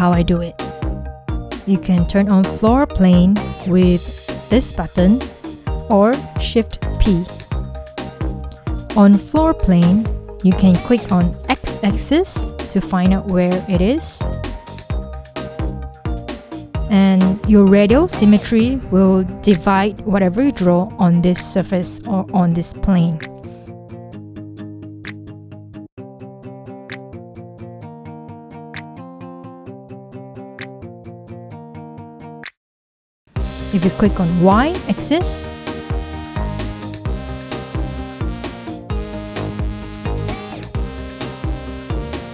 how I do it. You can turn on floor plane with this button or Shift P. On floor plane, you can click on X-axis to find out where it is. And your radial symmetry will divide whatever you draw on this surface or on this plane. If you click on Y-axis,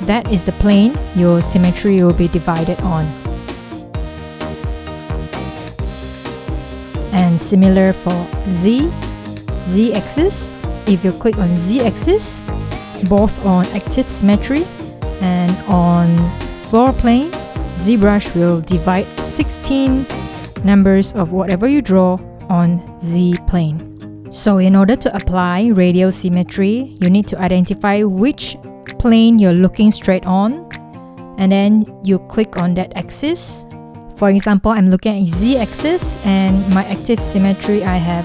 that is the plane your symmetry will be divided on. And similar for Z-axis, if you click on Z-axis, both on active symmetry and on floor plane, ZBrush will divide 16 numbers of whatever you draw on Z plane. So in order to apply radial symmetry, you need to identify which plane you're looking straight on, and then you click on that axis. For example, I'm looking at Z-axis, and my active symmetry, I have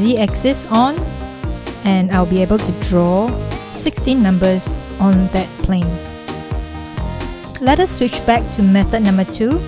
Z-axis on, and I'll be able to draw 16 numbers on that plane. Let us switch back to method number 2.